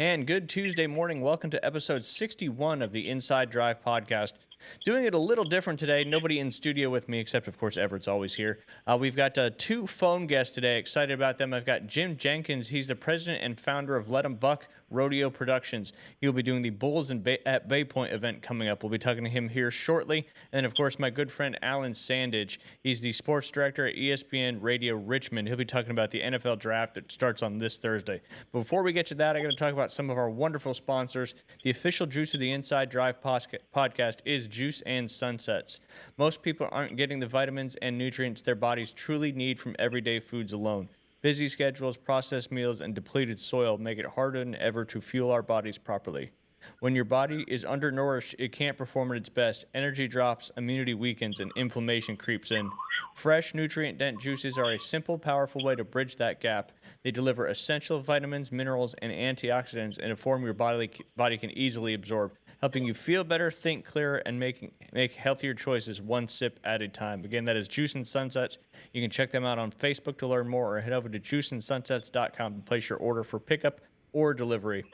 And good Tuesday morning. Welcome to episode 61 of the Inside Drive podcast. Doing it a little different today. Nobody in studio with me, except, of course, Everett's always here. We've got two phone guests today. Excited about them. I've got Jim Jenkins. He's the president and founder of Let 'em Buck Rodeo Productions. He'll be doing the Bulls at Bay Point event coming up. We'll be talking to him here shortly. And, of course, my good friend Allen Sandage. He's the sports director at ESPN Radio Richmond. He'll be talking about the NFL draft that starts on this Thursday. But before we get to that, I got to talk about some of our wonderful sponsors. The official juice of the Inside Drive podcast is Juice and Sunsets. Most people aren't getting the vitamins and nutrients their bodies truly need from everyday foods alone. Busy schedules, processed meals, and depleted soil make it harder than ever to fuel our bodies properly. When your body is undernourished, it can't perform at its best. Energy drops, immunity weakens, and inflammation creeps in. Fresh, nutrient-dense juices are a simple, powerful way to bridge that gap. They deliver essential vitamins, minerals, and antioxidants in a form your body can easily absorb, helping you feel better, think clearer, and make healthier choices one sip at a time. Again, that is Juice and Sunsets. You can check them out on Facebook to learn more, or head over to juiceandsunsets.com to place your order for pickup or delivery.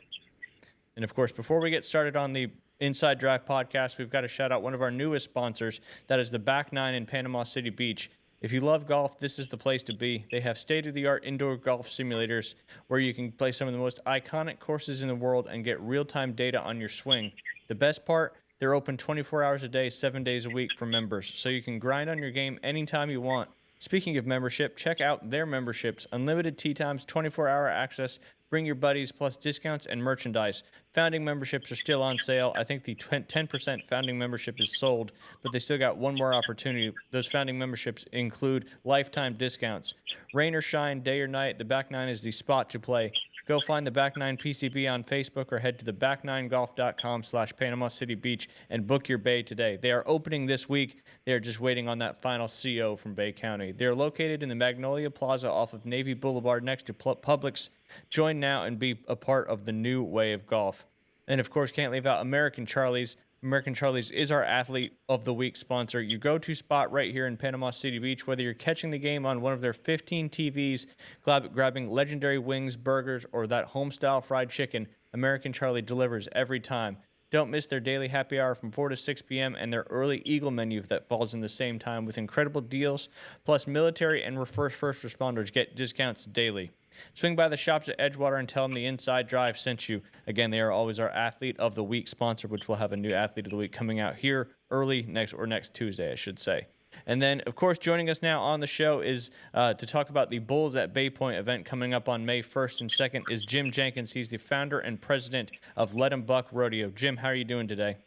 And, of course, before we get started on the Inside Drive podcast, we've got to shout out one of our newest sponsors. That is the Back Nine in Panama City Beach. If you love golf, this is the place to be. They have state-of-the-art indoor golf simulators where you can play some of the most iconic courses in the world and get real-time data on your swing. The best part, they're open 24 hours a day, 7 days a week for members, so you can grind on your game anytime you want. Speaking of membership, check out their memberships. Unlimited tee times, 24-hour access, bring your buddies, plus discounts and merchandise. Founding memberships are still on sale. I think the 10% founding membership is sold, but they still got one more opportunity. Those founding memberships include lifetime discounts. Rain or shine, day or night, the Back Nine is the spot to play. Go find the Back Nine PCB on Facebook or head to theback9golf.com/Panama City Beach and book your bay today. They are opening this week. They are just waiting on that final CO from Bay County. They are located in the Magnolia Plaza off of Navy Boulevard next to Publix. Join now and be a part of the new way of golf. And, of course, can't leave out American Charlie's. American Charlie's is our Athlete of the Week sponsor. Your go-to spot right here in Panama City Beach, whether you're catching the game on one of their 15 TVs, grabbing legendary wings, burgers, or that home-style fried chicken, American Charlie delivers every time. Don't miss their daily happy hour from 4 to 6 p.m. and their early Eagle menu that falls in the same time with incredible deals. Plus, military and first responders get discounts daily. Swing by the shops at Edgewater and tell them the Inside Drive sent you. Again, they are always our Athlete of the Week sponsor, which will have a new Athlete of the Week coming out here early next Tuesday, I should say. And then, of course, joining us now on the show is to talk about the Bulls at Bay Point event coming up on May 1st and 2nd is Jim Jenkins. He's the founder and president of Let 'em Buck Rodeo. Jim, how are you doing today?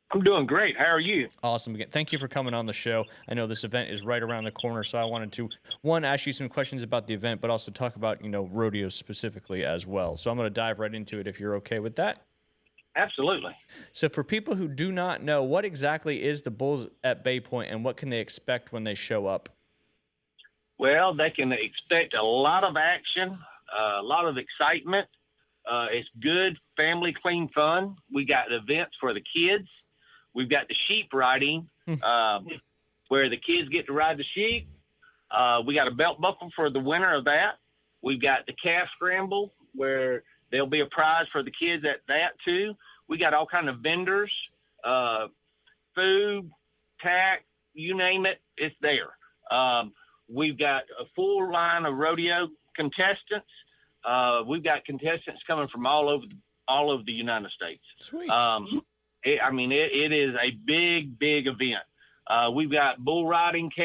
I'm doing great. How are you? Awesome. Again, thank you for coming on the show. I know this event is right around the corner, so I wanted to, one, ask you some questions about the event, but also talk about, rodeos specifically as well. So I'm going to dive right into it if you're okay with that. Absolutely. So for people who do not know, what exactly is the Bulls at Bay Point, and what can they expect when they show up? Well, they can expect a lot of action, a lot of excitement. It's good, family, clean fun. We got events for the kids. We've got the sheep riding, where the kids get to ride the sheep. We got a belt buckle for the winner of that. We've got the calf scramble, where there'll be a prize for the kids at that, too. We got all kind of vendors, food, tack, you name it, it's there. We've got a full line of rodeo contestants. We've got contestants coming from all over the United States. Sweet. It is a big, big event. We've got bull riding, we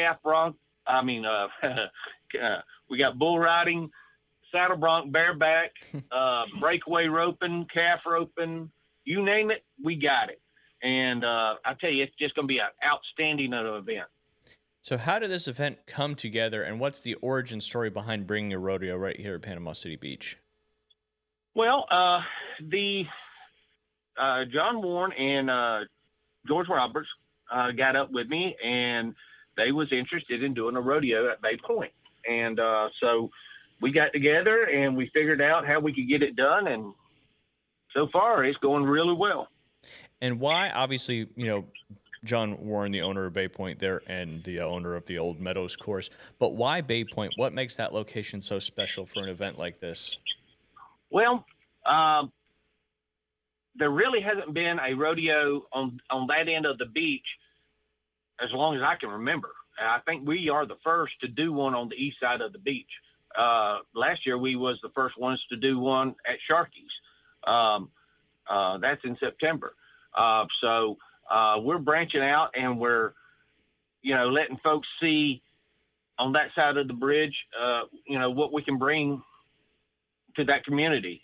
got bull riding, saddle bronc, bareback, breakaway roping, calf roping, you name it, we got it. And I tell you, it's just going to be an outstanding event. So how did this event come together, and what's the origin story behind bringing a rodeo right here at Panama City Beach? Well, John Warren and George Roberts got up with me, and they was interested in doing a rodeo at Bay Point. And so we got together, and we figured out how we could get it done, and so far it's going really well. And why, obviously, John Warren, the owner of Bay Point there, and the owner of the Old Meadows course, but why Bay Point? What makes that location so special for an event like this? Well, there really hasn't been a rodeo on that end of the beach as long as I can remember. I think we are the first to do one on the east side of the beach. Last year we was the first ones to do one at Sharky's. That's in September. So we're branching out, and we're, letting folks see on that side of the bridge, what we can bring to that community.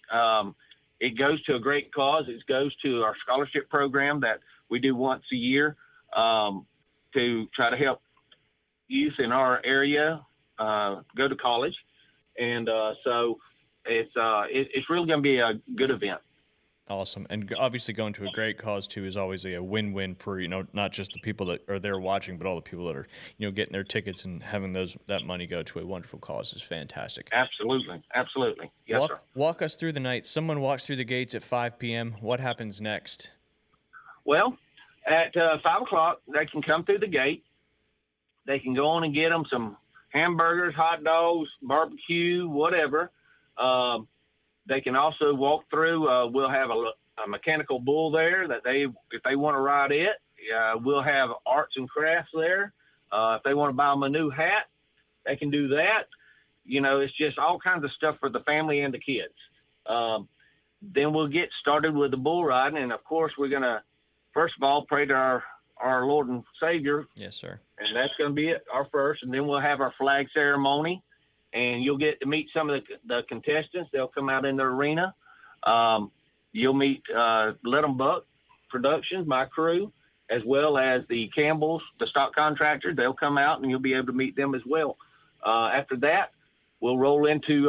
It goes to a great cause. It goes to our scholarship program that we do once a year to try to help youth in our area go to college. And so it's really going to be a good event. Awesome. And obviously going to a great cause too is always a win-win for, not just the people that are there watching, but all the people that are, getting their tickets and having that money go to a wonderful cause is fantastic. Absolutely. Absolutely. Yes, sir. Walk us through the night. Someone walks through the gates at 5 p.m. What happens next? Well, at 5 o'clock, they can come through the gate. They can go on and get them some hamburgers, hot dogs, barbecue, whatever. They can also walk through. We'll have a mechanical bull there that if they want to ride it. We'll have arts and crafts there. If they want to buy them a new hat, they can do that. It's just all kinds of stuff for the family and the kids. Then we'll get started with the bull riding. And of course, we're going to, first of all, pray to our Lord and Savior. Yes, sir. And that's going to be our first. And then we'll have our flag ceremony. And you'll get to meet some of the contestants. They'll come out in the arena. You'll meet Let 'em Buck Productions, my crew, as well as the Campbells, the stock contractors. They'll come out, and you'll be able to meet them as well. After that, we'll roll into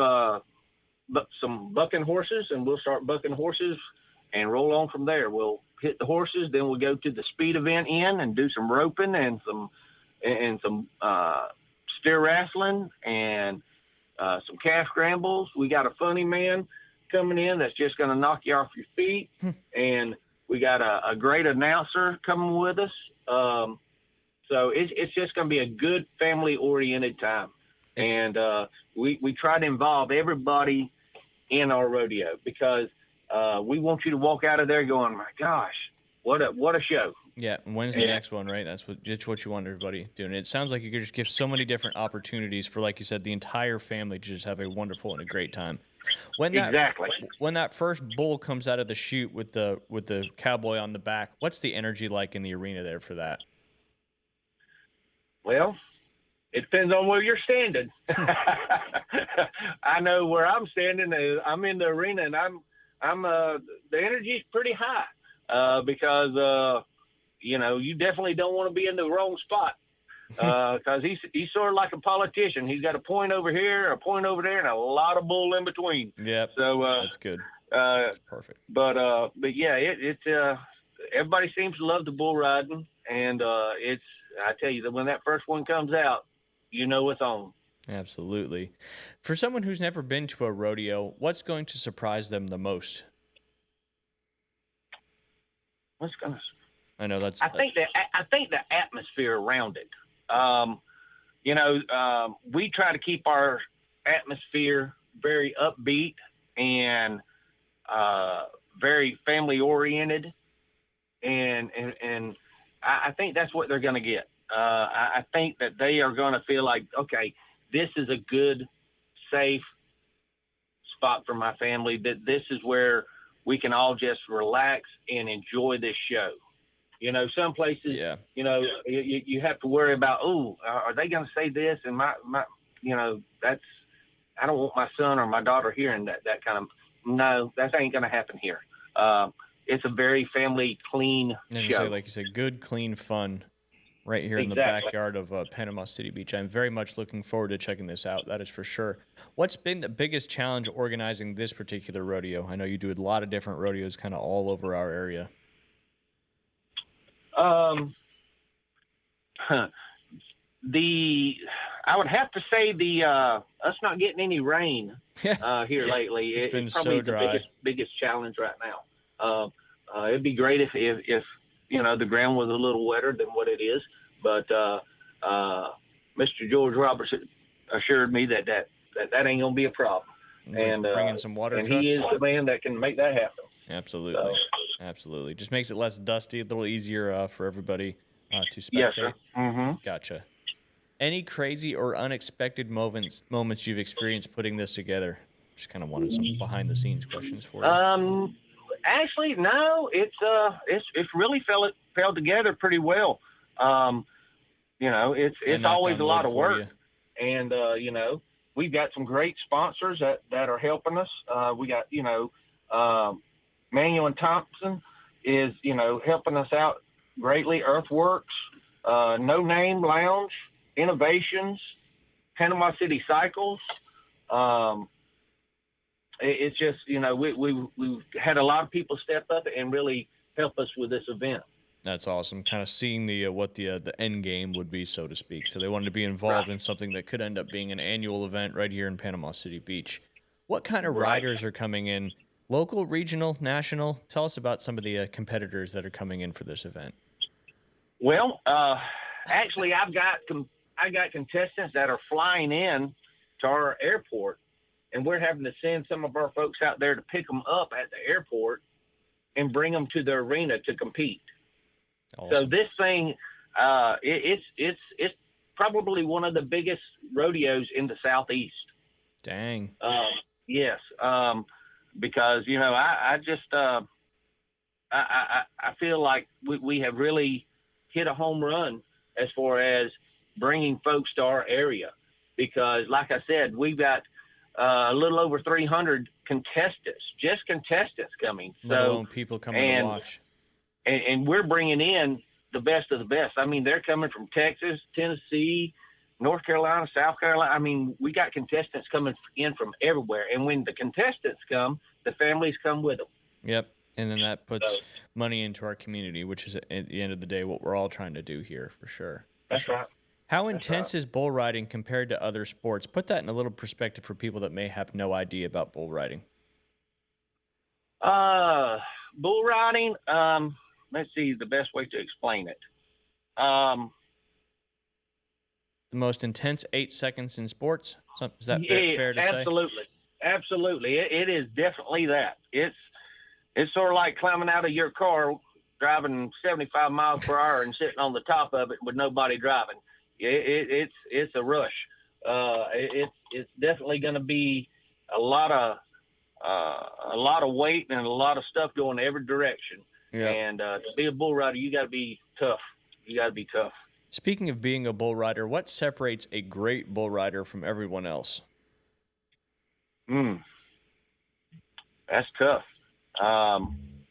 some bucking horses, and we'll start bucking horses and roll on from there. We'll hit the horses, then we'll go to the speed event and do some roping and some steer wrestling and some calf scrambles. We got a funny man coming in that's just going to knock you off your feet. And we got a great announcer coming with us. So it's just going to be a good family-oriented time. And we try to involve everybody in our rodeo because we want you to walk out of there going, my gosh, what a show. Yeah, and when's the next one, right? That's what you want everybody doing. It sounds like you could just give so many different opportunities for, like you said, the entire family to just have a wonderful and a great time. When that first bull comes out of the chute with the cowboy on the back, what's the energy like in the arena there for that? Well, it depends on where you're standing. I know where I'm standing. I'm in the arena, and I'm the energy's pretty high because you definitely don't want to be in the wrong spot because he's sort of like a politician. He's got a point over here, a point over there, and a lot of bull in between. Yep. So that's good. That's perfect. But yeah, it's everybody seems to love the bull riding, and I tell you that when that first one comes out, it's on. Absolutely. For someone who's never been to a rodeo, what's going to surprise them the most? I know that's. I think the atmosphere around it. We try to keep our atmosphere very upbeat and very family oriented, and I think that's what they're going to get. I think that they are going to feel like, okay, this is a good, safe spot for my family. That this is where we can all just relax and enjoy this show. Some places, you have to worry about, are they going to say this? And my, that's, I don't want my son or my daughter hearing that kind of, no, that ain't going to happen here. It's a very family clean show. Like you said, good, clean fun right here in the backyard of Panama City Beach. I'm very much looking forward to checking this out. That is for sure. What's been the biggest challenge organizing this particular rodeo? I know you do a lot of different rodeos kind of all over our area. I would have to say us not getting any rain here lately. It's been probably so dry. The biggest challenge right now. It'd be great if the ground was a little wetter than what it is, but Mr. George Roberts assured me that ain't gonna be a problem. And bringing some water and trucks. he is the man that can make that happen. Absolutely. Absolutely. Just makes it less dusty, a little easier for everybody to Yes, spectate. sir. Mm-hmm. Gotcha. Any crazy or unexpected moments you've experienced putting this together? Just kind of wanted some behind the scenes questions for you. Actually, no. It's really fell together pretty well. Um, I it's knocked always on a lot wood of for work, you. and we've got some great sponsors that are helping us. We got Manuel and Thompson is helping us out greatly. Earthworks, No Name Lounge, Innovations, Panama City Cycles. Um, it's just we've had a lot of people step up and really help us with this event. That's awesome. Kind of seeing the what the end game would be, so to speak. So they wanted to be involved Right. in something that could end up being an annual event right here in Panama City Beach. What kind of Right. riders are coming in? Local, regional, national? Tell us about some of the competitors that are coming in for this event. Well, actually, I got contestants that are flying in to our airport, and we're having to send some of our folks out there to pick them up at the airport and bring them to the arena to compete. Awesome. So this thing, it's probably one of the biggest rodeos in the Southeast. Dang. Yes, because I feel like we have really hit a home run as far as bringing folks to our area. Because, like I said, we've got a little over 300 contestants coming. Let alone people coming to watch. And we're bringing in the best of the best. I mean, they're coming from Texas, Tennessee, North Carolina, South Carolina. I mean, we got contestants coming in from everywhere. And when the contestants come, the families come with them. Yep. And then that puts money into our community, which is, at the end of the day, what we're all trying to do here, for sure. That's right. How intense is bull riding compared to other sports? Put that in a little perspective for people that may have no idea about bull riding. Bull riding, let's see the best way to explain it. The most intense 8 seconds in sports? Is that fair to say? Absolutely. It is definitely that. It's sort of like climbing out of your car, driving 75 miles per hour and sitting on the top of it with nobody driving. It's a rush. It's definitely going to be a lot of weight and a lot of stuff going every direction. Yeah. And to be a bull rider, you got to be tough. Speaking of being a bull rider, what separates a great bull rider from everyone else? That's tough.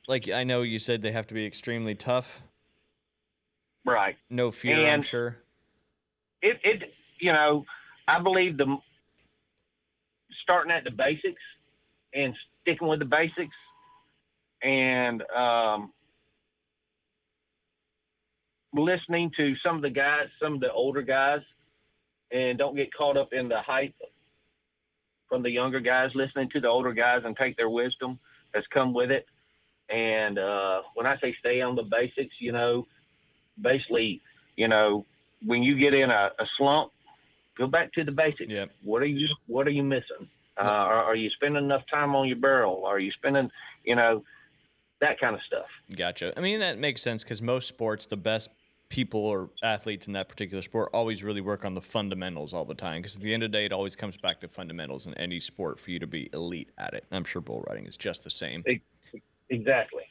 Like, I know you said they have to be extremely tough. Right. No fear, I'm sure. I believe starting at the basics and sticking with the basics and listening to some of the older guys, and don't get caught up in the hype from the younger guys, listening to the older guys and take their wisdom that's come with it. And when I say stay on the basics, basically, when you get in a slump, go back to the basics. Yep. What are you missing? Are you spending enough time on your barrel? Are you spending, that kind of stuff? Gotcha. I mean, that makes sense because most sports, the best people or athletes in that particular sport always really work on the fundamentals all the time, because at the end of the day, it always comes back to fundamentals in any sport for you to be elite at it. I'm sure bull riding is just the same. Exactly.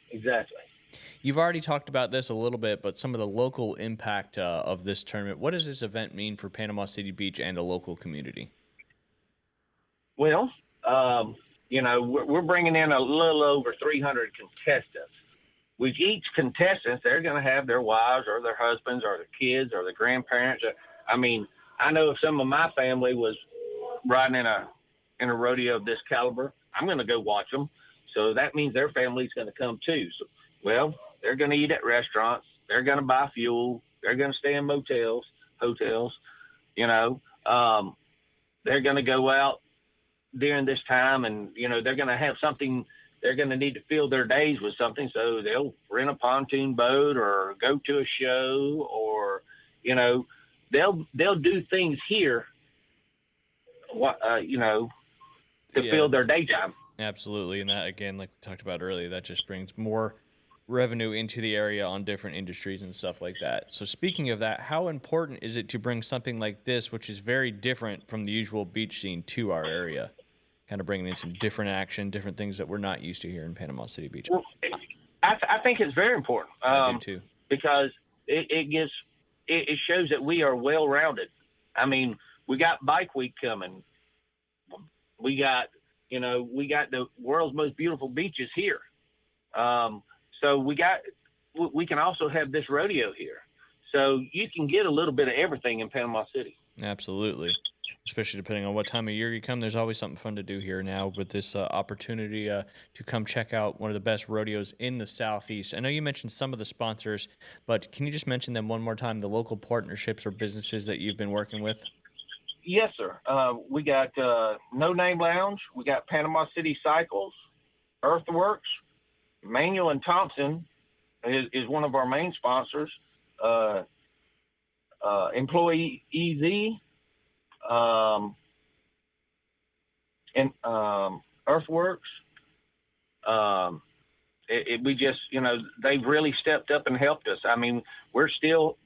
You've already talked about this a little bit, but some of the local impact of this tournament. What does this event mean for Panama City Beach and the local community? Well, we're bringing in a little over 300 contestants. With each contestant, they're going to have their wives or their husbands or their kids or their grandparents. I mean, I know if some of my family was riding in a rodeo of this caliber, I'm going to go watch them. So that means their family's going to come too. So, well, they're going to eat at restaurants. They're going to buy fuel. They're going to stay in hotels. They're going to go out during this time, and they're going to have something. They're going to need to fill their days with something, so they'll rent a pontoon boat or go to a show, or they'll do things here to fill their day job. Absolutely. And that, again, like we talked about earlier, that just brings more revenue into the area on different industries and stuff like that. So speaking of that, how important is it to bring something like this, which is very different from the usual beach scene, to our area? Kind of bringing in some different action, different things that we're not used to here in Panama City Beach. Well, I think it's very important. I do too. Because it shows that we are well-rounded. I mean, we got Bike Week coming. We got the world's most beautiful beaches here. So we can also have this rodeo here. So you can get a little bit of everything in Panama City. Absolutely. Especially depending on what time of year you come, there's always something fun to do here now with this opportunity to come check out one of the best rodeos in the Southeast. I know you mentioned some of the sponsors, but can you just mention them one more time, the local partnerships or businesses that you've been working with? Yes, sir. We got No Name Lounge. We got Panama City Cycles, Earthworks, Manuel and Thompson is one of our main sponsors. Employee EZ. And Earthworks, we just, they've really stepped up and helped us. I mean, we still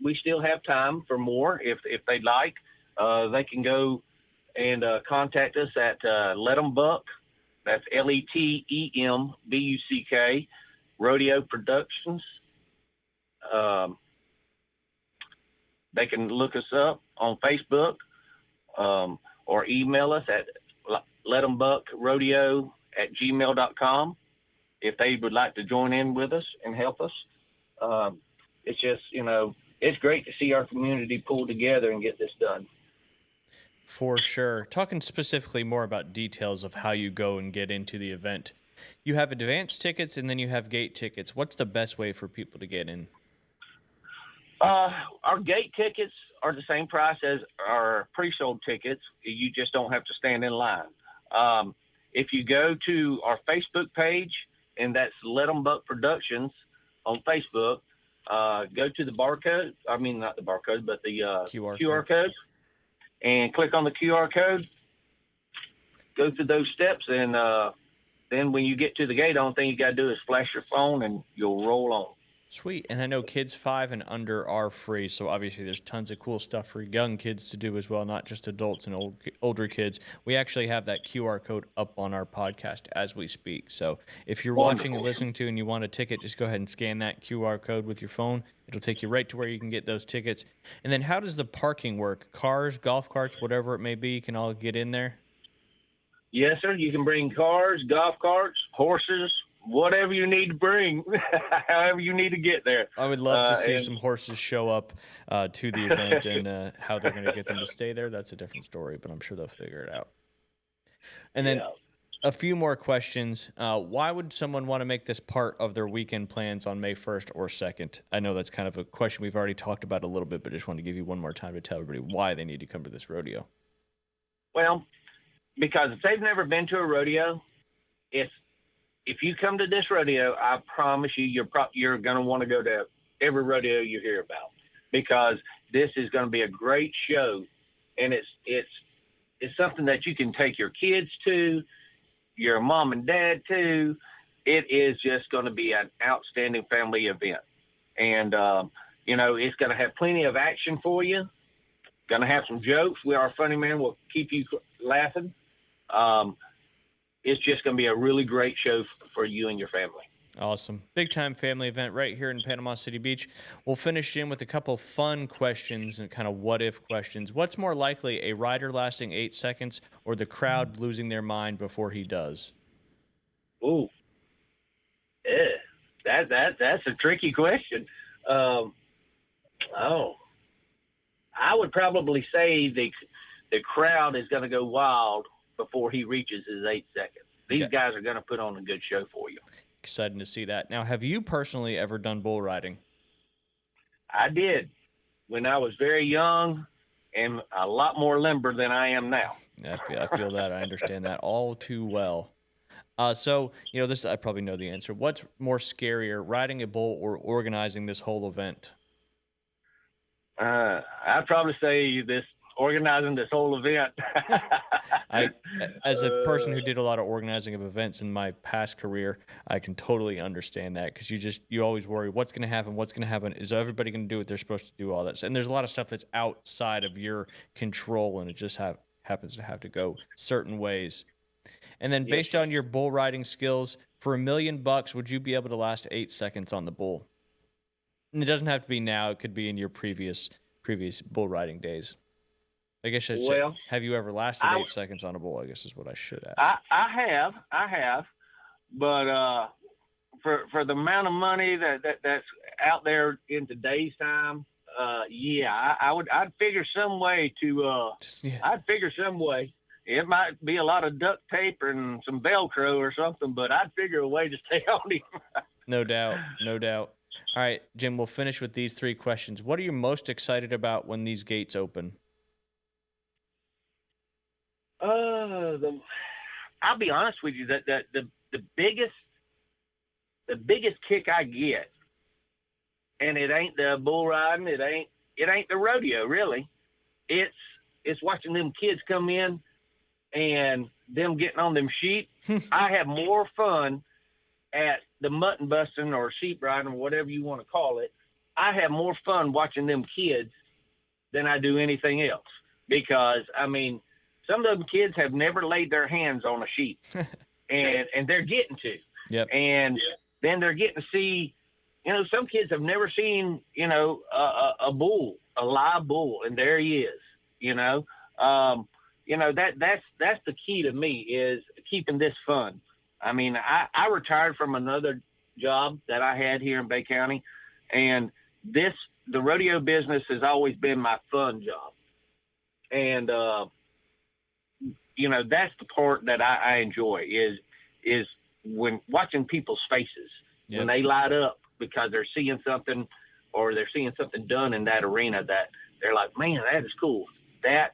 have time for more if they'd like. They can go and contact us at Let 'em Buck. That's LETEMBUCK Rodeo Productions. They can look us up on Facebook. Or email us at let'embuckrodeo@gmail.com if they would like to join in with us and help us. It's just, it's great to see our community pull together and get this done. For sure. Talking specifically more about details of how you go and get into the event. You have advance tickets and then you have gate tickets. What's the best way for people to get in? Our gate tickets are the same price as our pre-sold tickets. You just don't have to stand in line. If you go to our Facebook page, and that's Let 'em Buck Productions on Facebook, go to the barcode. I mean, not the barcode, but the QR code, and click on the QR code. Go through those steps, and then when you get to the gate, the only thing you got to do is flash your phone, and you'll roll on. Sweet. And I know kids 5 and under are free, so obviously there's tons of cool stuff for young kids to do as well, not just adults and older kids. We actually have that QR code up on our podcast as we speak. So if you're watching and listening to and you want a ticket, just go ahead and scan that QR code with your phone. It'll take you right to where you can get those tickets. And then how does the parking work? Cars, golf carts, whatever it may be, you can all get in there? Yes, sir. You can bring cars, golf carts, horses, whatever you need to bring, however you need to get there. I would love to see some horses show up to the event, and how they're going to get them to stay there. That's a different story, but I'm sure they'll figure it out. And then a few more questions. Why would someone want to make this part of their weekend plans on May 1st or 2nd? I know that's kind of a question we've already talked about a little bit, but I just want to give you one more time to tell everybody why they need to come to this rodeo. Well, because if they've never been to a rodeo, if you come to this rodeo, I promise you, you're going to want to go to every rodeo you hear about, because this is going to be a great show, and it's something that you can take your kids to, your mom and dad to. It is just going to be an outstanding family event, and it's going to have plenty of action for you. Going to have some jokes. We are a funny man. We'll keep you laughing. It's just going to be a really great show for you and your family. Awesome. Big time family event right here in Panama City Beach. We'll finish in with a couple fun questions and kind of what if questions. What's more likely, a rider lasting 8 seconds or the crowd losing their mind before he does? Ooh. Yeah. That's a tricky question. I would probably say the crowd is going to go wild before he reaches his 8 seconds. These guys are going to put on a good show for you. Excited to see that. Now, have you personally ever done bull riding? I did when I was very young and a lot more limber than I am now. I feel that. I understand that all too well. So, this, I probably know the answer. What's more scarier, riding a bull or organizing this whole event? I'd probably say this organizing this whole event. I, as a person who did a lot of organizing of events in my past career, I can totally understand that, because you always worry what's going to happen. What's going to happen? Is everybody going to do what they're supposed to do? All that, and there's a lot of stuff that's outside of your control, and it just happens to have to go certain ways. And then, based on your bull riding skills, for $1 million, would you be able to last 8 seconds on the bull? And it doesn't have to be now; it could be in your previous bull riding days. I guess I should say, have you ever lasted 8 seconds on a bull? I guess is what I should ask. I have, but for the amount of money that's out there in today's time, I'd figure some way to. I'd figure some way. It might be a lot of duct tape and some Velcro or something, but I'd figure a way to stay on him. No doubt. All right, Jim, we'll finish with these 3 questions. What are you most excited about when these gates open? I'll be honest with you, that the biggest kick I get, and it ain't the bull riding, it ain't the rodeo really. It's watching them kids come in and them getting on them sheep. I have more fun at the mutton busting or sheep riding or whatever you want to call it. I have more fun watching them kids than I do anything else, because I mean, some of them kids have never laid their hands on a sheep, and they're getting to. Yep. And then they're getting to see, some kids have never seen, a bull, a live bull, and there he is. That's the key to me, is keeping this fun. I mean, I retired from another job that I had here in Bay County, and the rodeo business has always been my fun job. And, that's the part that I enjoy is when watching people's faces, when they light up because they're seeing something, or they're seeing something done in that arena that they're like, man, that is cool. That's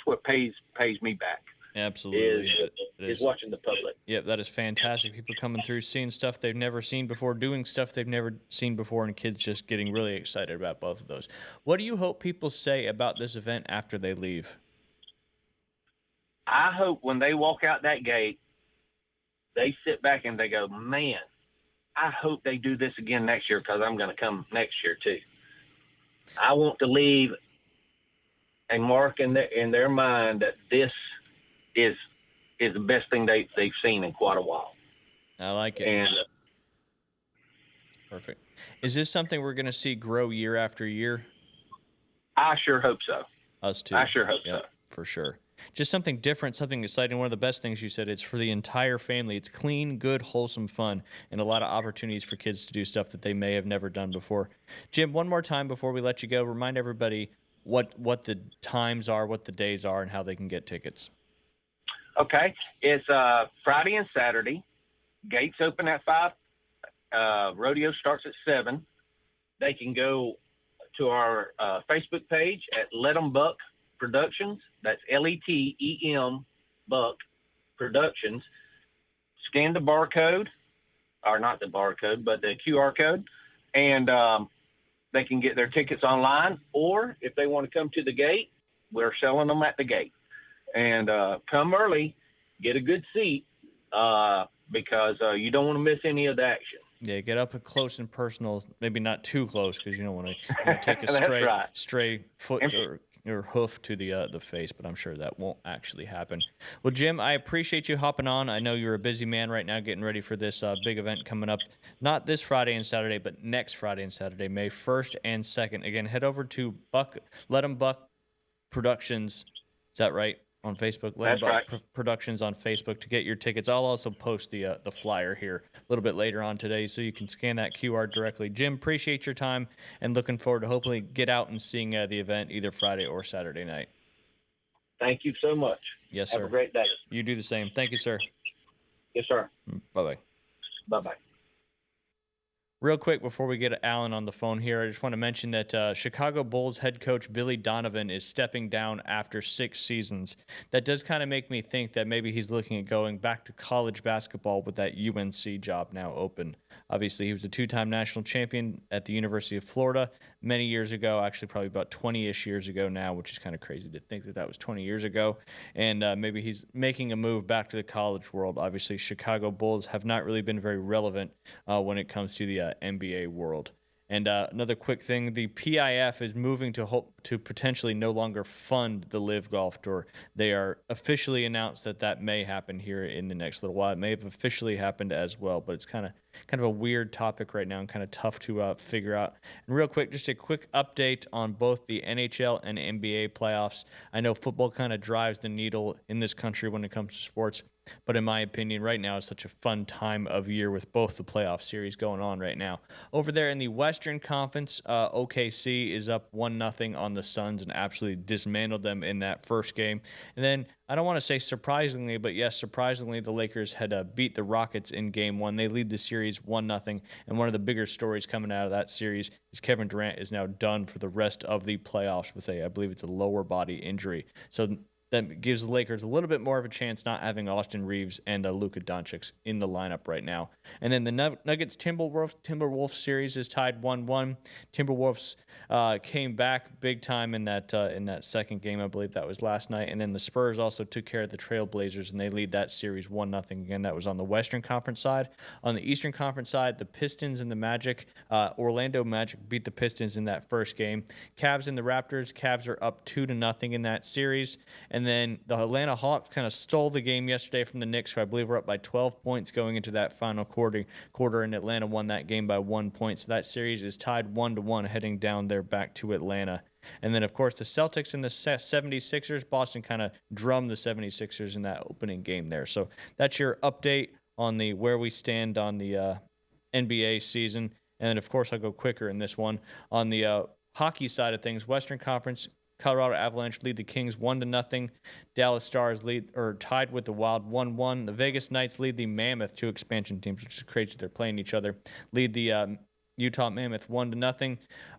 what pays me back. Absolutely. Is watching the public. Yep, that is fantastic. People coming through, seeing stuff they've never seen before, doing stuff they've never seen before, and kids just getting really excited about both of those. What do you hope people say about this event after they leave? I hope when they walk out that gate, they sit back and they go, man, I hope they do this again next year, because I'm going to come next year too. I want to leave a mark in their mind that this is the best thing they've seen in quite a while. I like it. And perfect. Is this something we're going to see grow year after year? I sure hope so. Us too. I sure hope so. For sure. Just something different, something exciting. One of the best things you said, it's for the entire family. It's clean, good, wholesome fun, and a lot of opportunities for kids to do stuff that they may have never done before. Jim, one more time before we let you go, remind everybody what the times are, what the days are, and how they can get tickets. Okay. It's Friday and Saturday. Gates open at 5. Rodeo starts at 7. They can go to our Facebook page at Let 'em Buck Productions. That's LETEM Buck Productions. Scan the barcode, or not the barcode, but the QR code, and they can get their tickets online. Or if they want to come to the gate, we're selling them at the gate. And come early, get a good seat, because you don't want to miss any of the action. Yeah, get up close and personal. Maybe not too close, because you don't want to take a stray foot or hoof to the face, but I'm sure that won't actually happen. Well, Jim, I appreciate you hopping on. I know you're a busy man right now getting ready for this big event coming up, not this Friday and Saturday, but next Friday and Saturday, May 1st and 2nd. Again, head over to Let 'em Buck Productions. Is that right? On Facebook, Let 'em Buck Productions on Facebook to get your tickets. I'll also post the flyer here a little bit later on today, so you can scan that QR directly. Jim, appreciate your time, and looking forward to hopefully get out and seeing the event either Friday or Saturday night. Thank you so much. Yes, sir. Have a great day. You do the same. Thank you, sir. Yes, sir. Bye-bye. Bye-bye. Real quick before we get Alan on the phone here, I just want to mention that Chicago Bulls head coach Billy Donovan is stepping down after 6 seasons. That does kind of make me think that maybe he's looking at going back to college basketball with that UNC job now open. Obviously, he was a 2-time national champion at the University of Florida many years ago, actually probably about 20-ish years ago now, which is kind of crazy to think that that was 20 years ago. And maybe he's making a move back to the college world. Obviously, Chicago Bulls have not really been very relevant when it comes to the NBA world. And another quick thing, the PIF is moving to potentially no longer fund the Live Golf Tour. They are officially announced that may happen here in the next little while. It may have officially happened as well, but it's kind of a weird topic right now and kind of tough to figure out. And real quick, just a quick update on both the NHL and NBA playoffs. I know football kind of drives the needle in this country when it comes to sports, but in my opinion, right now is such a fun time of year with both the playoff series going on right now. Over there in the Western Conference, OKC is up 1-0 on the Suns and absolutely dismantled them in that first game. And then, I don't want to say surprisingly, but yes, surprisingly, the Lakers had beat the Rockets in Game 1. They lead the series 1-0, and one of the bigger stories coming out of that series is Kevin Durant is now done for the rest of the playoffs with I believe it's a lower body injury. So that gives the Lakers a little bit more of a chance not having Austin Reeves and Luka Doncic in the lineup right now. And then the Nuggets Timberwolves series is tied 1-1. Timberwolves came back big time in that second game. I believe that was last night. And then the Spurs also took care of the Trailblazers, and they lead that series 1-0. Again, that was on the Western Conference side. On the Eastern Conference side, the Pistons and the Magic, Orlando Magic beat the Pistons in that first game. Cavs and the Raptors. Cavs are up 2-0 in that series. And then the Atlanta Hawks kind of stole the game yesterday from the Knicks, who I believe were up by 12 points going into that final quarter, and Atlanta won that game by 1 point. So that series is tied 1-1 heading down there back to Atlanta. And then, of course, the Celtics and the 76ers, Boston kind of drummed the 76ers in that opening game there. So that's your update on where we stand on the NBA season. And then, of course, I'll go quicker in this one. On the hockey side of things, Western Conference, Colorado Avalanche lead the Kings 1-0. Dallas Stars tied with the Wild 1-1. The Vegas Knights lead the Mammoth, 2 expansion teams, which is crazy they're playing each other. Lead the Utah Mammoth 1-0.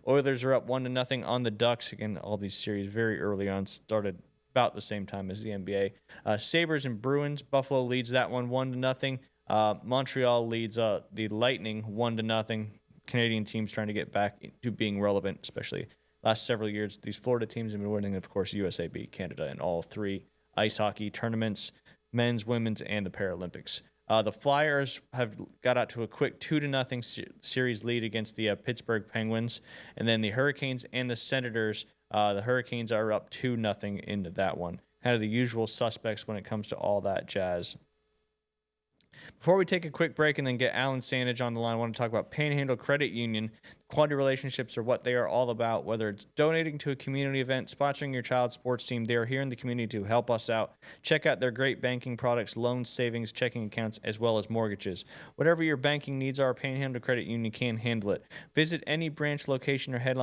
Oilers are up 1-0 on the Ducks. Again, all these series very early on started about the same time as the NBA. Sabres and Bruins. Buffalo leads that one 1-0. Montreal leads the Lightning 1-0. Canadian teams trying to get back to being relevant, especially last several years. These Florida teams have been winning, of course, USA beat Canada in all 3 ice hockey tournaments, men's, women's, and the Paralympics. The Flyers have got out to a quick 2-0 series lead against the Pittsburgh Penguins. And then the Hurricanes and the Senators, the Hurricanes are up 2-0 into that one. Kind of the usual suspects when it comes to all that jazz. Before we take a quick break and then get Allen Sandage on the line, I want to talk about Panhandle Credit Union. Quality relationships are what they are all about, whether it's donating to a community event, sponsoring your child's sports team. They are here in the community to help us out. Check out their great banking products, loans, savings, checking accounts, as well as mortgages. Whatever your banking needs are, Panhandle Credit Union can handle it. Visit any branch location or head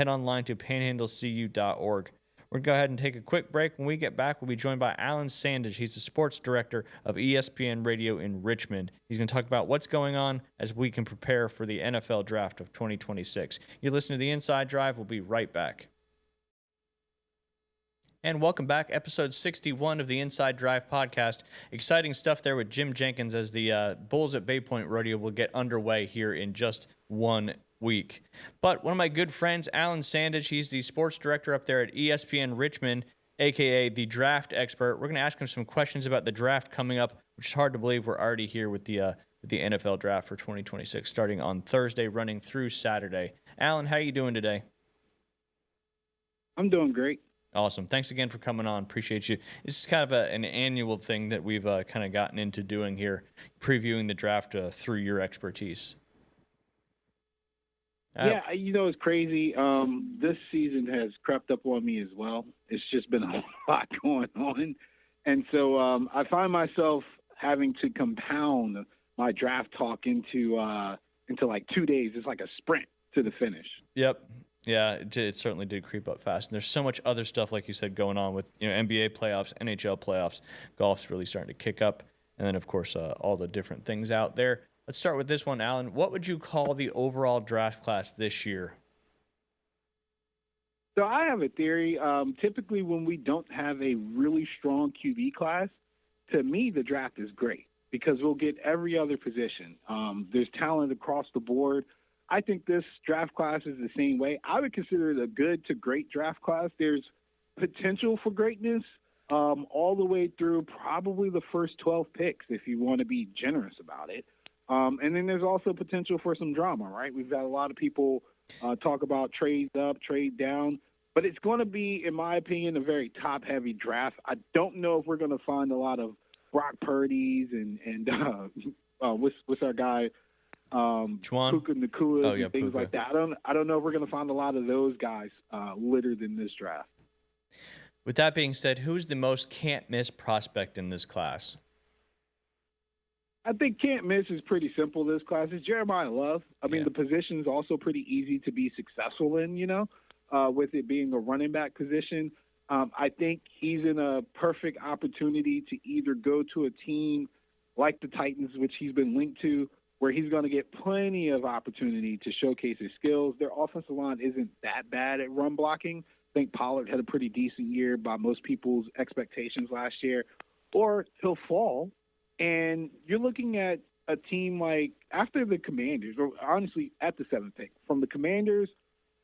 online to panhandlecu.org. We're going to go ahead and take a quick break. When we get back, we'll be joined by Allen Sandage. He's the sports director of ESPN Radio in Richmond. He's going to talk about what's going on as we can prepare for the NFL draft of 2026. You're listening to The Inside Drive. We'll be right back. And welcome back, episode 61 of the Inside Drive podcast. Exciting stuff there with Jim Jenkins as the Bulls at Bay Point Rodeo will get underway here in just 1 week. But one of my good friends, Allen Sandage, he's the sports director up there at ESPN Richmond, aka the draft expert. We're going to ask him some questions about the draft coming up, which is hard to believe we're already here with the NFL draft for 2026, starting on Thursday, running through Saturday. Allen, how are you doing today? I'm doing great. Awesome. Thanks again for coming on. Appreciate you. This is kind of an annual thing that we've kind of gotten into doing here, previewing the draft through your expertise. Yeah, it's crazy. This season has crept up on me as well. It's just been a lot going on. And so I find myself having to compound my draft talk into like 2 days. It's like a sprint to the finish. Yep. Yeah, it certainly did creep up fast. And there's so much other stuff, like you said, going on with NBA playoffs, NHL playoffs. Golf's really starting to kick up. And then, of course, all the different things out there. Let's start with this one, Alan. What would you call the overall draft class this year? So I have a theory. Typically, when we don't have a really strong QB class, to me, the draft is great because we'll get every other position. There's talent across the board. I think this draft class is the same way. I would consider it a good to great draft class. There's potential for greatness all the way through probably the first 12 picks if you want to be generous about it. And then there's also potential for some drama, right? We've got a lot of people talk about trade up, trade down. But it's going to be, in my opinion, a very top-heavy draft. I don't know if we're going to find a lot of Brock Purdy's and what's our guy, Puka Nakuas and things Puka. like that. I don't know if we're going to find a lot of those guys littered in this draft. With that being said, who's the most can't-miss prospect in this class? I think can't miss is pretty simple this class. It's Jeremiah Love. I mean, the position is also pretty easy to be successful in, with it being a running back position. I think he's in a perfect opportunity to either go to a team like the Titans, which he's been linked to, where he's going to get plenty of opportunity to showcase his skills. Their offensive line isn't that bad at run blocking. I think Pollard had a pretty decent year by most people's expectations last year. Or he'll fall, and you're looking at a team like after the Commanders, or honestly at the 7th pick, from the Commanders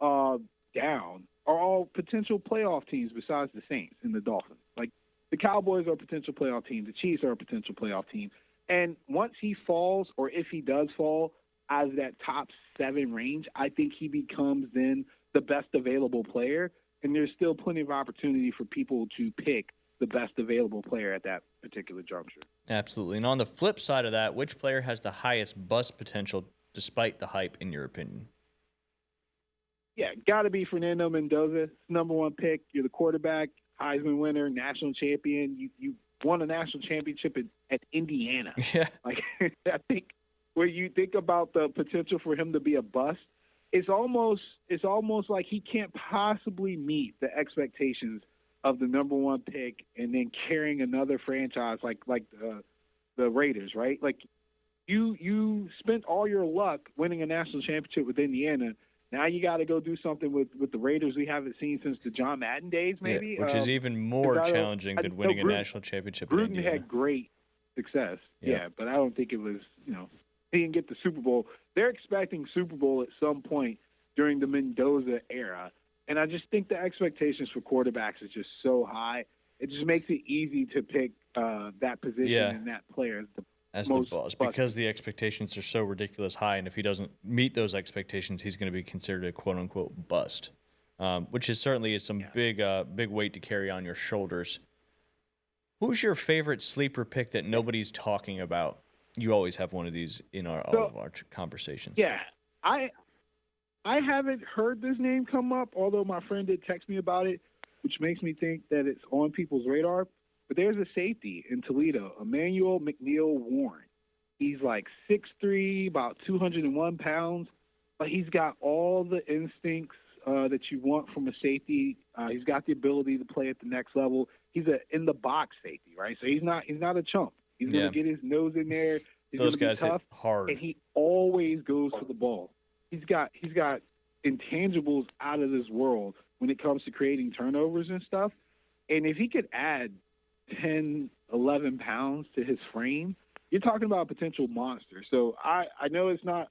down are all potential playoff teams besides the Saints and the Dolphins. Like the Cowboys are a potential playoff team. The Chiefs are a potential playoff team. And once he falls, or if he does fall out of that top 7 range, I think he becomes then the best available player. And there's still plenty of opportunity for people to pick the best available player at that particular juncture. Absolutely. And on the flip side of that, which player has the highest bust potential despite the hype, in your opinion? Yeah, got to be Fernando Mendoza, #1 pick. You're the quarterback, Heisman winner, national champion. You won a national championship at Indiana. Yeah. Like, I think when you think about the potential for him to be a bust, it's almost like he can't possibly meet the expectations of the #1 pick and then carrying another franchise like the Raiders, right? Like you spent all your luck winning a national championship with Indiana. Now you got to go do something with the Raiders we haven't seen since the John Madden days, maybe. Yeah, which is even more challenging than winning a national championship in Indiana. Gruden had great success, but I don't think it was, he didn't get the Super Bowl. They're expecting Super Bowl at some point during the Mendoza era. And I just think the expectations for quarterbacks is just so high. It just makes it easy to pick that position and that player as the boss, because the expectations are so ridiculous high, and if he doesn't meet those expectations, he's going to be considered a quote-unquote bust, which is certainly some big weight to carry on your shoulders. Who's your favorite sleeper pick that nobody's talking about? You always have one of these in all of our conversations. Yeah, I haven't heard this name come up, although my friend did text me about it, which makes me think that it's on people's radar. But there's a safety in Toledo, Emmanuel McNeil Warren. He's like 6'3", about 201 pounds, but he's got all the instincts that you want from a safety. He's got the ability to play at the next level. He's a in-the-box safety, right? So he's not a chump. He's going to get his nose in there. He's going to be tough, hit hard, and he always goes for the ball. He's got intangibles out of this world when it comes to creating turnovers and stuff. And if he could add 10, 11 pounds to his frame, you're talking about a potential monster. So I know it's not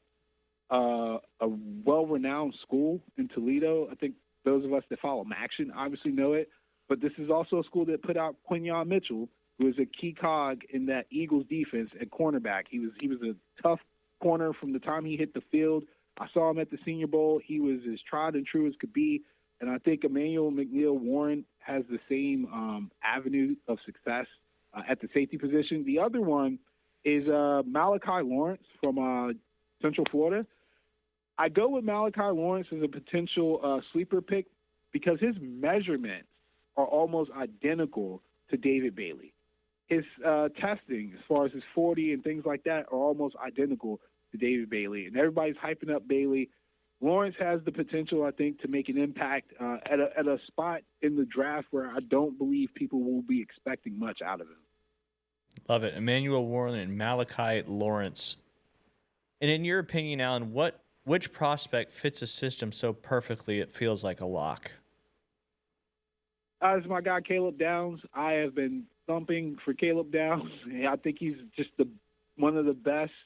a well-renowned school in Toledo. I think those of us that follow Maction obviously know it. But this is also a school that put out Quinyon Mitchell, who is a key cog in that Eagles defense at cornerback. He was a tough corner from the time he hit the field. I saw him at the Senior Bowl. He was as tried and true as could be. And I think Emmanuel McNeil Warren has the same avenue of success at the safety position. The other one is Malachi Lawrence from Central Florida. I go with Malachi Lawrence as a potential sleeper pick because his measurements are almost identical to David Bailey. His testing, as far as his 40 and things like that, are almost identical to David Bailey. And everybody's hyping up Bailey. Lawrence has the potential, I think, to make an impact at a spot in the draft where I don't believe people will be expecting much out of him. Love it. Emmanuel Warren and Malachi Lawrence. And in your opinion, Alan, which prospect fits a system so perfectly it feels like a lock? As my guy Caleb Downs, I have been thumping for Caleb Downs. I think he's just one of the best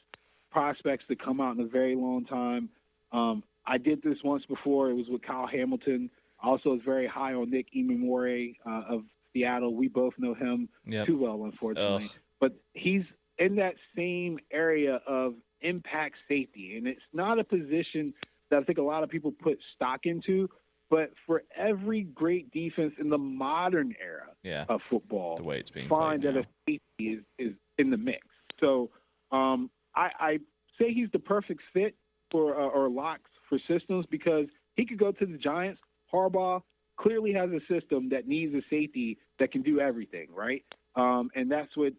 prospects to come out in a very long time. I did this once before. It was with Kyle Hamilton. Also, is very high on Nick Imamore of Seattle. We both know him too well, unfortunately. Ugh. But he's in that same area of impact safety, and it's not a position that I think a lot of people put stock into. But for every great defense in the modern era of football, the way it's being find played that now. a safety is in the mix. So I say he's the perfect fit for or lock for systems because he could go to the Giants. Harbaugh clearly has a system that needs a safety that can do everything, right? And that's what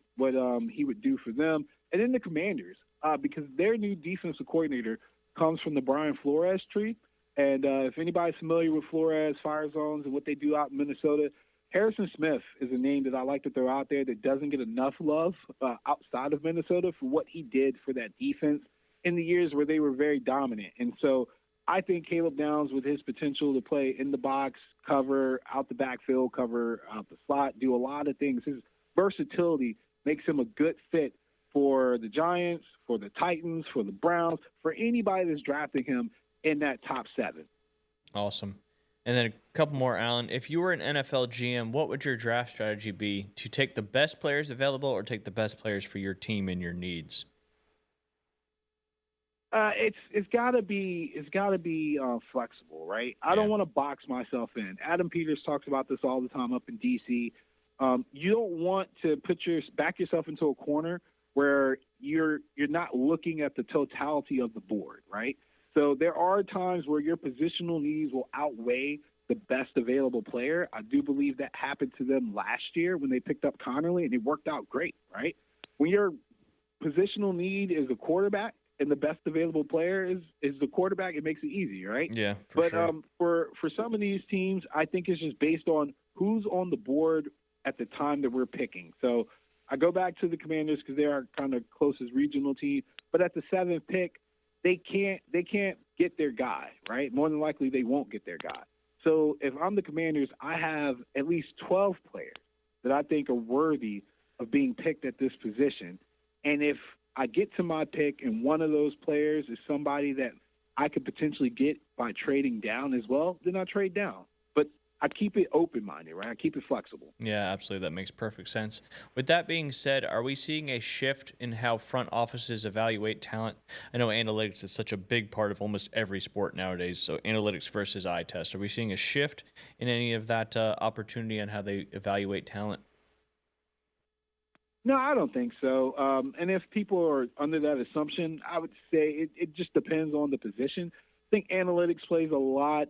he would do for them. And then the Commanders, because their new defensive coordinator comes from the Brian Flores tree. And if anybody's familiar with Flores, Fire Zones, and what they do out in Minnesota, Harrison Smith is a name that I like to throw out there that doesn't get enough love outside of Minnesota for what he did for that defense in the years where they were very dominant. And so I think Caleb Downs, with his potential to play in the box, cover, out the backfield, cover out the slot, do a lot of things. His versatility makes him a good fit for the Giants, for the Titans, for the Browns, for anybody that's drafting him in that top 7. Awesome. And then a couple more, Alan. If you were an NFL GM, what would your draft strategy be? To take the best players available or take the best players for your team and your needs? It's gotta be flexible, right? I don't want to box myself in. Adam Peters talks about this all the time up in DC. You don't want to back yourself into a corner where you're not looking at the totality of the board, right? So there are times where your positional needs will outweigh the best available player. I do believe that happened to them last year when they picked up Connerly, and it worked out great, right? When your positional need is a quarterback and the best available player is the quarterback, it makes it easy, right? Yeah, sure. For some of these teams, I think it's just based on who's on the board at the time that we're picking. So I go back to the Commanders because they are kind of closest regional team, but at the 7th pick, they can't get their guy, right? More than likely, they won't get their guy. So if I'm the Commanders, I have at least 12 players that I think are worthy of being picked at this position. And if I get to my pick and one of those players is somebody that I could potentially get by trading down as well, then I trade down. But I keep it open-minded, right? I keep it flexible. Yeah, absolutely. That makes perfect sense. With that being said, are we seeing a shift in how front offices evaluate talent? I know analytics is such a big part of almost every sport nowadays. So analytics versus eye test. Are we seeing a shift in any of that opportunity on how they evaluate talent? No, I don't think so. And if people are under that assumption, I would say it just depends on the position. I think analytics plays a lot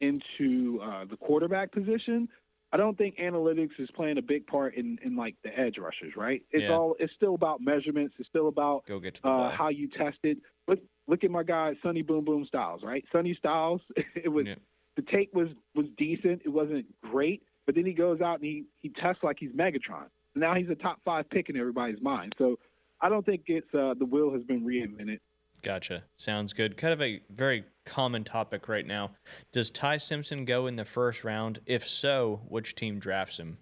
into the quarterback position. I don't think analytics is playing a big part in like the edge rushers, right? It's still about measurements. It's still about Go get to the ball. how you test it. Look at my guy, Sonny Boom Boom Styles, right? Sonny Styles, the tape was decent. It wasn't great, but then he goes out and he tests like he's Megatron. Now he's a top 5 pick in everybody's mind. So I don't think it's the wheel has been reinvented. Gotcha. Sounds good. Kind of a very common topic right now. Does Ty Simpson go in the first round? If so, which team drafts him?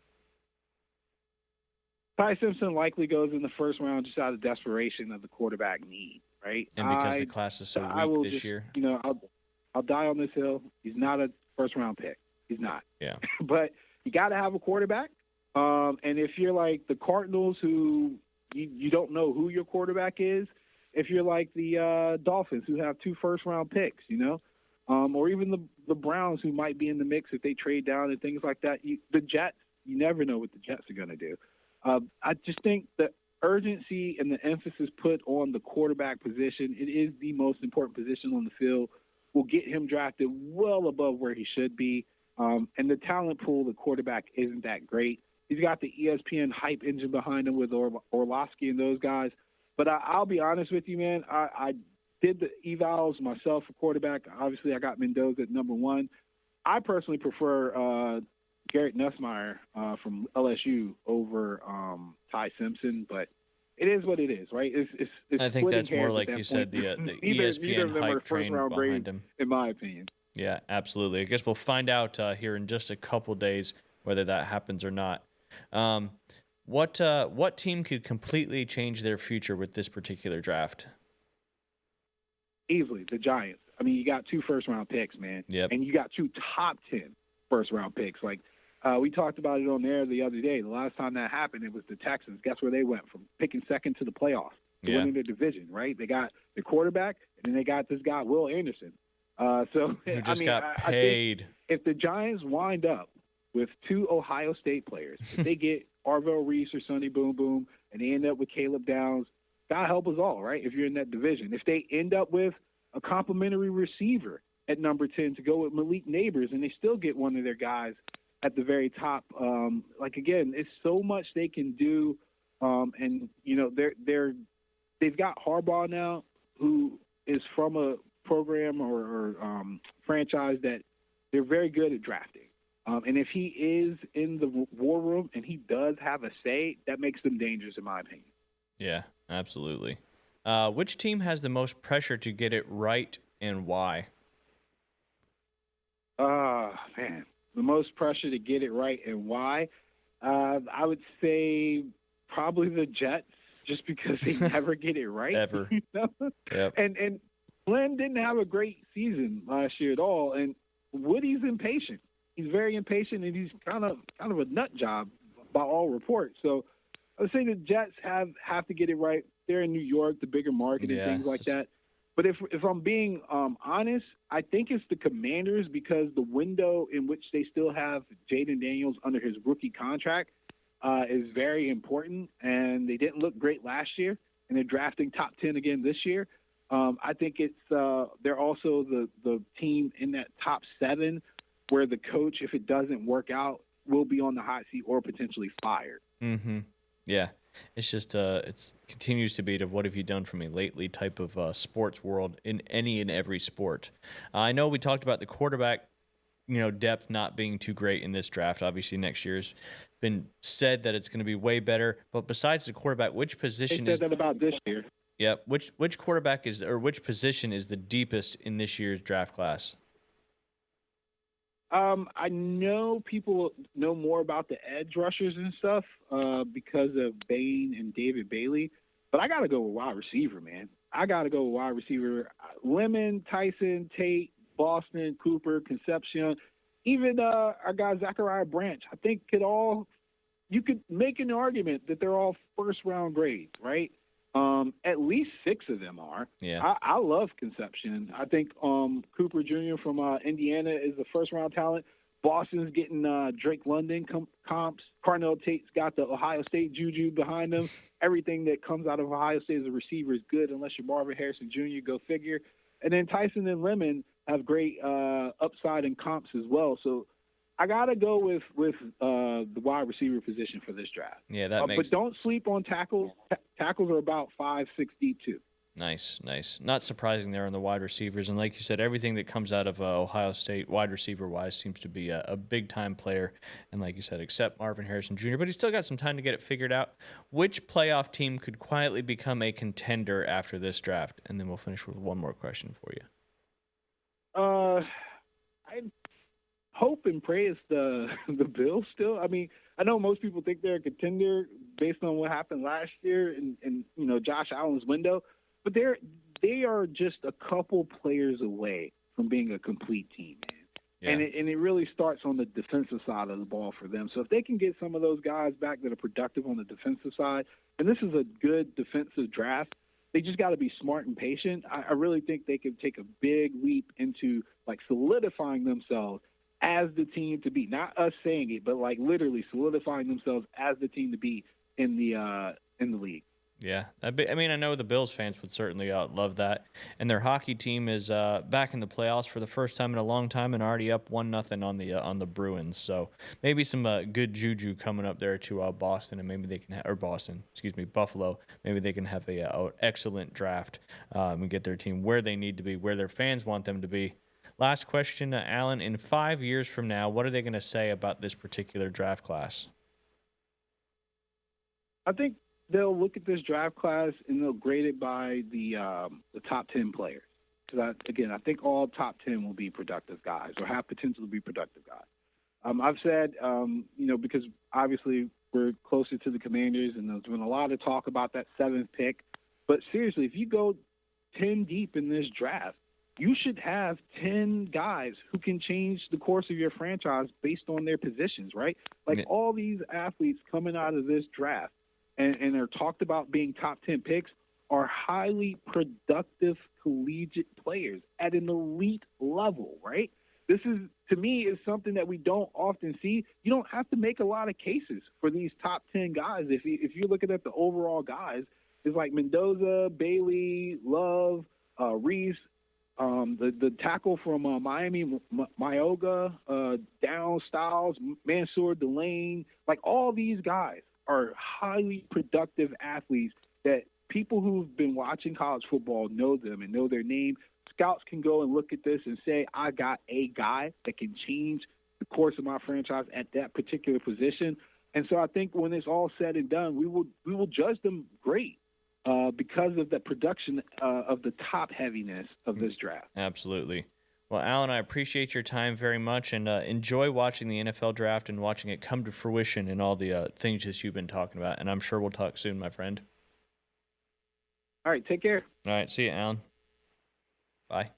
Ty Simpson likely goes in the first round just out of desperation of the quarterback need, right? And because the class is so weak this year? I'll die on this hill. He's not a first-round pick. He's not. Yeah. But you got to have a quarterback. And if you're like the Cardinals who you don't know who your quarterback is, if you're like the Dolphins who have 2 first-round picks, or even the Browns who might be in the mix if they trade down and things like that, the Jets, you never know what the Jets are going to do. I just think the urgency and the emphasis put on the quarterback position, it is the most important position on the field, will get him drafted well above where he should be. And the talent pool, the quarterback isn't that great. He's got the ESPN hype engine behind him with Orlovsky and those guys. But I'll be honest with you, man. I did the evals myself for quarterback. Obviously, I got Mendoza at number 1. I personally prefer Garrett Nussmeier from LSU over Ty Simpson. But it is what it is, right? It's I think splitting that's more hairs at like that you said, point. the Neither ESPN of them are hype first train round behind grades, him. in my opinion. Yeah, absolutely. I guess we'll find out here in just a couple days whether that happens or not. Um, what team could completely change their future with this particular draft? Easily, the Giants. I mean, you got 2 first-round picks, man, Yep. and you got 2 top 10 first-round picks. Like we talked about it on there the other day. The last time that happened, it was the Texans. Guess where they went? From picking second to the playoffs to Yeah. winning the division, right? They got the quarterback, and then they got this guy, Will Anderson. So Who just I got think paid. if the Giants wind up with 2 Ohio State players, if they get Arvell Reese or Sonny Boom Boom, and they end up with Caleb Downs, God help us all, right? If you're in that division. If they end up with a complimentary receiver at number 10 to go with Malik Neighbors, and they still get one of their guys at the very top. Like again, it's so much they can do, and you know they've got Harbaugh now, who is from a program or franchise that they're very good at drafting. And if he is in the war room and he does have a say, that makes them dangerous, in my opinion. Yeah, absolutely. Which team has the most pressure to get it right and why? Man, the most pressure to get it right and why? I would say probably the Jets, just because they never get it right. Ever. You know? Yep. And Glenn didn't have a great season last year at all. And Woody's impatient. He's very impatient, and he's kind of a nut job by all reports. So I would say the Jets have to get it right. They're in New York, the bigger market and things like that. But if I'm being honest, I think it's the Commanders, because the window in which they still have Jaden Daniels under his rookie contract is very important. And they didn't look great last year, and they're drafting top 10 again this year. I think it's they're also the team in that top 7 where the coach, if it doesn't work out, will be on the hot seat or potentially fired. Mm-hmm. Yeah. It's just it continues to be to what have you done for me lately type of sports world in any and every sport. I know we talked about the quarterback, depth not being too great in this draft. Obviously, next year's been said that it's going to be way better. But besides the quarterback, which position is that about this year? Yeah, which quarterback is, or which position is the deepest in this year's draft class? I know people know more about the edge rushers and stuff because of Bain and David Bailey, but I got to go with wide receiver, man. I got to go with wide receiver. Lemon, Tyson, Tate, Boston, Cooper, Concepcion, even our guy Zachariah Branch. I think you could make an argument that they're all first-round grades, right? At least 6 of them are. Yeah. I love Concepcion. I think Cooper Jr. from Indiana is a first-round talent. Boston's getting Drake London comps. Carnell Tate's got the Ohio State juju behind him. Everything that comes out of Ohio State as a receiver is good, unless you're Marvin Harrison Jr., go figure. And then Tyson and Lemon have great upside and comps as well. So I got to go with the wide receiver position for this draft. Yeah, that makes. But don't sleep on tackles. Tackles are about 5'6" deep too. Nice. Not surprising there on the wide receivers. And like you said, everything that comes out of Ohio State wide receiver-wise seems to be a big-time player. And like you said, except Marvin Harrison Jr., but he's still got some time to get it figured out. Which playoff team could quietly become a contender after this draft? And then we'll finish with one more question for you. I hope and pray it's the Bills still. I mean, I know most people think they're a contender based on what happened last year and Josh Allen's window, but they are just a couple players away from being a complete team, man. Yeah. And it really starts on the defensive side of the ball for them. So if they can get some of those guys back that are productive on the defensive side, and this is a good defensive draft, they just got to be smart and patient. I really think they could take a big leap into like solidifying themselves as the team to beat. Not us saying it, but like literally solidifying themselves as the team to beat in the league. Yeah, I mean, I know the Bills fans would certainly love that, and their hockey team is back in the playoffs for the first time in a long time and already up 1-0 on the Bruins. So maybe some good juju coming up there to Boston, and maybe they can Buffalo. Maybe they can have a excellent draft and get their team where they need to be, where their fans want them to be. Last question, Allen. In 5 years from now, what are they going to say about this particular draft class? I think they'll look at this draft class and they'll grade it by the top 10 players. Because I think all top 10 will be productive guys or have potential to be productive guys. I've said, because obviously we're closer to the Commanders, and there's been a lot of talk about that 7th pick. But seriously, if you go 10 deep in this draft, you should have 10 guys who can change the course of your franchise based on their positions, right? Like all these athletes coming out of this draft and are talked about being top 10 picks are highly productive collegiate players at an elite level, right? This is, to me, is something that we don't often see. You don't have to make a lot of cases for these top 10 guys. If you're looking at the overall guys, it's like Mendoza, Bailey, Love, Reese, the tackle from Miami, Myoga, Down, Styles, Mansour, Delane, like all these guys are highly productive athletes that people who've been watching college football know them and know their name. Scouts can go and look at this and say, I got a guy that can change the course of my franchise at that particular position. And so I think when it's all said and done, we will judge them great because of the production of the top heaviness of this draft. Absolutely. Well, Allen, I appreciate your time very much, and enjoy watching the NFL draft and watching it come to fruition and all the things that you've been talking about. And I'm sure we'll talk soon, my friend. All right, take care. All right, see you, Allen. Bye.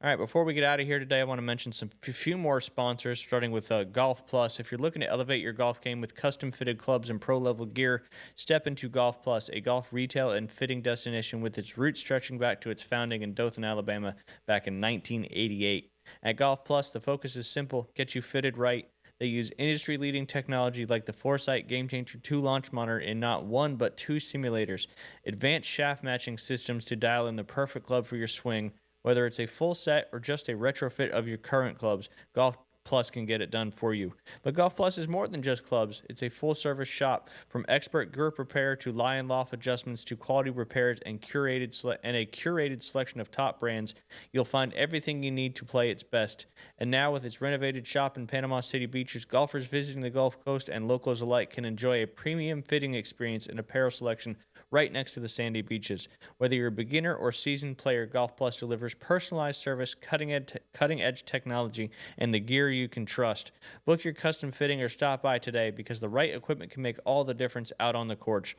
All right, before we get out of here today, I want to mention a few more sponsors, starting with Golf Plus. If you're looking to elevate your golf game with custom-fitted clubs and pro-level gear, step into Golf Plus, a golf retail and fitting destination with its roots stretching back to its founding in Dothan, Alabama, back in 1988. At Golf Plus, the focus is simple: get you fitted right. They use industry-leading technology like the Foresight Game Changer 2 launch monitor in not one but 2 simulators, advanced shaft matching systems to dial in the perfect club for your swing. Whether it's a full set or just a retrofit of your current clubs, Golf Plus can get it done for you. But Golf Plus is more than just clubs. It's a full-service shop, from expert grip repair to lie and loft adjustments to quality repairs and a curated selection of top brands. You'll find everything you need to play its best. And now, with its renovated shop in Panama City Beach, golfers visiting the Gulf Coast and locals alike can enjoy a premium fitting experience and apparel selection right next to the sandy beaches. Whether you're a beginner or seasoned player, Golf Plus delivers personalized service, cutting-edge technology, and the gear you can trust. Book your custom fitting or stop by today, because the right equipment can make all the difference out on the course.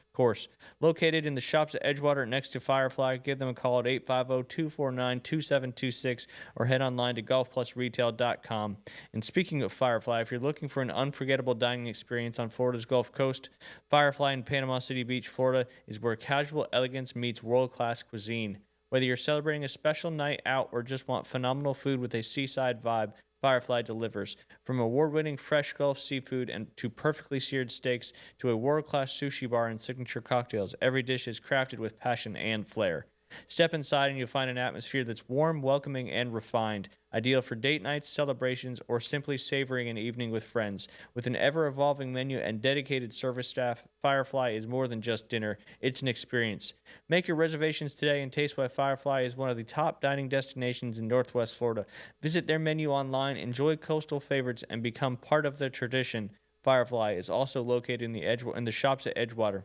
Located in the shops at Edgewater next to Firefly, give them a call at 850-249-2726 or head online to golfplusretail.com. And speaking of Firefly, if you're looking for an unforgettable dining experience on Florida's Gulf Coast, Firefly in Panama City Beach, Florida is where casual elegance meets world-class cuisine. Whether you're celebrating a special night out or just want phenomenal food with a seaside vibe, Firefly delivers. From award-winning fresh Gulf seafood and to perfectly seared steaks to a world-class sushi bar and signature cocktails, every dish is crafted with passion and flair. Step inside and you'll find an atmosphere that's warm, welcoming, and refined, ideal for date nights, celebrations, or simply savoring an evening with friends. With an ever-evolving menu and dedicated service staff, Firefly is more than just dinner, it's an experience. Make your reservations today and taste why Firefly is one of the top dining destinations in Northwest Florida. Visit their menu online, enjoy coastal favorites, and become part of their tradition. Firefly is also located in the shops at Edgewater.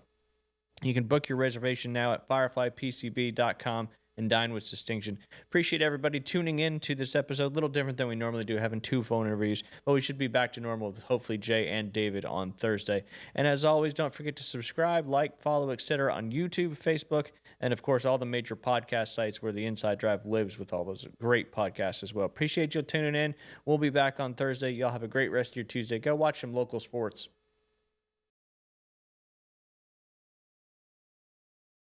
You can book your reservation now at fireflypcb.com and dine with distinction. Appreciate everybody tuning in to this episode. A little different than we normally do, having 2 phone interviews, but we should be back to normal with hopefully Jay and David on Thursday. And as always, don't forget to subscribe, like, follow, etc. on YouTube, Facebook, and of course all the major podcast sites where the Inside Drive lives with all those great podcasts as well. Appreciate you tuning in. We'll be back on Thursday. Y'all have a great rest of your Tuesday. Go watch some local sports.